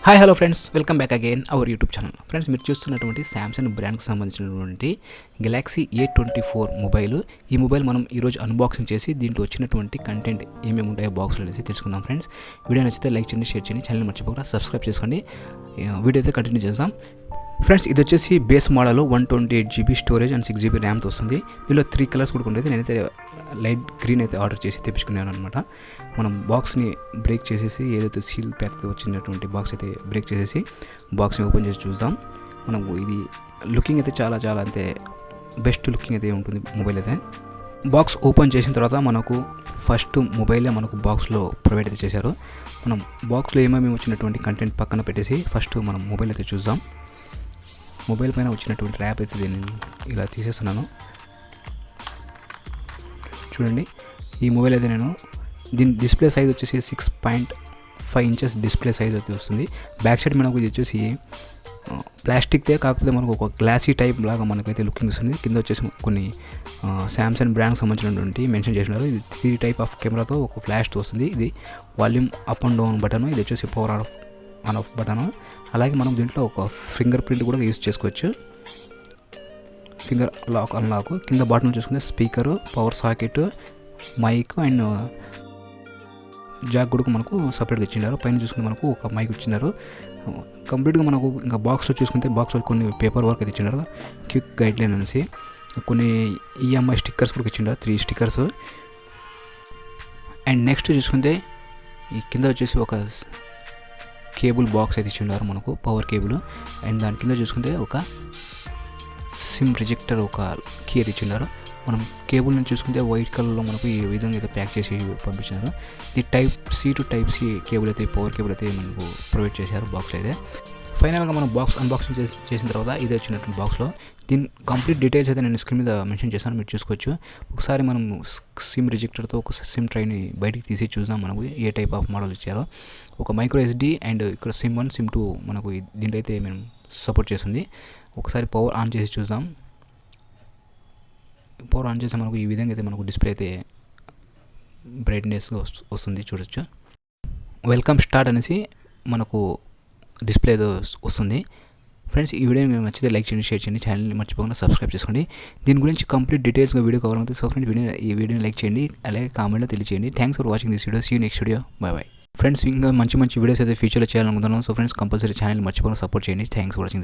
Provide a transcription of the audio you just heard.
Hi hello friends, welcome back again our YouTube channel. Friends, మీరు చూస్తున్నటువంటి Samsung బ్రాండ్కి సంబంధించినటువంటి Galaxy A24 mobile. ఈ mobile మనం ఈరోజు అన్బాక్సింగ్ చేసి దీంట్లో వచ్చినటువంటి కంటెంట్ ఏమేమి ఉంటాయో బాక్స్లో అనేసి తెలుసుకుందాం. ఫ్రెండ్స్, వీడియో నచ్చితే లైక్ చేయండి, షేర్ చేయండి, ఛానల్ మర్చిపోకుండా సబ్స్క్రైబ్ చేసుకోండి. వీడియో అయితే కంటిన్యూ చేద్దాం. ఫ్రెండ్స్, ఇది వచ్చేసి base model 128GB storage and 6GB ర్యామ్తో వస్తుంది. దీనిలో 3 కలర్స్ కూడా ఉండేది. నేనైతే లైట్ గ్రీన్ అయితే ఆర్డర్ చేసి తెప్పించుకున్నాను అనమాట. మనం బాక్స్ని బ్రేక్ చేసేసి ఏదైతే సీల్ ప్యాక్తో వచ్చినటువంటి బాక్స్ అయితే బ్రేక్ చేసేసి బాక్స్ని ఓపెన్ చేసి చూద్దాం. మనకు ఇది లుకింగ్ అయితే చాలా అంటే బెస్ట్ లుకింగ్ అయితే ఉంటుంది మొబైల్ అయితే. బాక్స్ ఓపెన్ చేసిన తర్వాత మనకు ఫస్ట్ మొబైలే మనకు బాక్స్లో ప్రొవైడ్ అయితే చేశారు. మనం బాక్స్లో ఏమేమి వచ్చినటువంటి కంటెంట్ పక్కన పెట్టేసి ఫస్ట్ మనం మొబైల్ అయితే చూద్దాం. మొబైల్ పైన వచ్చినటువంటి ర్యాప్ అయితే దీన్ని ఇలా తీసేస్తున్నాను. చూడండి, ఈ మొబైల్ అయితే దీని డిస్ప్లే సైజ్ వచ్చేసి 6.5 ఇంచెస్ డిస్ప్లే సైజ్ అయితే వస్తుంది. బ్యాక్ సైడ్ మనకు ఇది వచ్చేసి ప్లాస్టిక్తే, కాకపోతే మనకు ఒక గ్లాసీ టైప్ లాగా మనకైతే లుకింగ్ వస్తుంది. కింద వచ్చేసి కొన్ని శాంసంగ్ బ్రాండ్కి సంబంధించినటువంటి మెన్షన్ చేసినారు. ఇది 3 టైప్ ఆఫ్ కెమెరాతో ఒక ఫ్లాష్తో వస్తుంది. ఇది volume up and down button, ఇది వచ్చేసి పవర్ ఆన్ ఆఫ్ బటన్. అలాగే మనం దీంట్లో ఒక ఫింగర్ ప్రింట్ కూడా యూజ్ చేసుకోవచ్చు. Finger lock unlock. కింద బటన్ చూసుకుంటే speaker, power socket, mic and jack కూడా మనకు సపరేట్గా ఇచ్చినారు. పైన చూసుకుంటే మనకు ఒక మైక్ ఇచ్చినారు. కంప్లీట్గా మనకు ఇంకా బాక్స్లో చూసుకుంటే బాక్స్లో కొన్ని పేపర్ వర్క్ అయితే ఇచ్చినారు. క్విక్ గైడ్లైన్ అనేసి కొన్ని ఈఎంఐ స్టిక్కర్స్ కూడా ఇచ్చినారు, 3 స్టిక్కర్స్. అండ్ నెక్స్ట్ చూసుకుంటే ఈ కింద వచ్చేసి ఒక కేబుల్ బాక్స్ అయితే ఇచ్చిన్నారు మనకు, పవర్ కేబుల్. అండ్ దాని కింద చూసుకుంటే ఒక సిమ్ రిజెక్టర్, ఒక కీ అయితే ఇచ్చిన్నారు. మనం కేబుల్ నుంచి చూసుకుంటే వైట్ కలర్లో మనకు ఈ విధంగా అయితే ప్యాక్ చేసి పంపించినారు. ఇది Type-C to Type-C కేబుల్ అయితే, పవర్ కేబుల్ అయితే మనకు ప్రొవైడ్ చేశారు బాక్స్లో అయితే. ఫైనల్గా మనం బాక్స్ అన్బాక్సింగ్ చేసిన తర్వాత ఇది వచ్చినటువంటి బాక్స్లో దీని కంప్లీట్ డీటెయిల్స్ అయితే నేను స్క్రీన్ మీద మెన్షన్ చేశాను, మీరు చూసుకోవచ్చు. ఒకసారి మనం సిమ్ రిజెక్టర్తో ఒక సిమ్ ట్రైని బయటికి తీసి చూద్దాం మనకు ఏ టైప్ ఆఫ్ మోడల్ ఇచ్చారో. ఒక మైక్రో SD అండ్ ఇక్కడ సిమ్ 1 సిమ్ 2 మనకు దీంట్లో అయితే మేము సపోర్ట్ చేస్తుంది. ఒకసారి పవర్ ఆన్ చేసి చూద్దాం. పవర్ ఆన్ చేస్తే మనకు ఈ విధంగా అయితే మనకు డిస్ప్లే అయితే బ్రైట్నెస్ వస్తుంది, చూడొచ్చు. వెల్కమ్ స్టార్ట్ అనేసి మనకు డిస్ప్లే వస్తుంది. ఫ్రెండ్స్, ఈ వీడియో మీకు నచ్చితే లైక్ చేయండి, షేర్ చేయండి, ఛానల్ని మర్చిపోకుండా సబ్స్క్రైబ్ చేసుకోండి. దీని గురించి కంప్లీట్ డీటెయిల్స్గా వీడియో కావాలంటే సో ఫ్రెండ్స్ ఈ వీడియోని లైక్ చేయండి, అలాగే కామెంట్లో తెలియచేయండి. Thanks for watching this video. See you next video. Bye. Friends, ఇంకా మంచి వీడియోస్ అయితే ఫ్యూచర్లో చేయాలనుకుంటున్నాను. సో ఫ్రెండ్స్, కంపల్సరీ ఛానల్ మర్చిపోకుండా సపోర్ట్ చేయండి. Thanks for watching.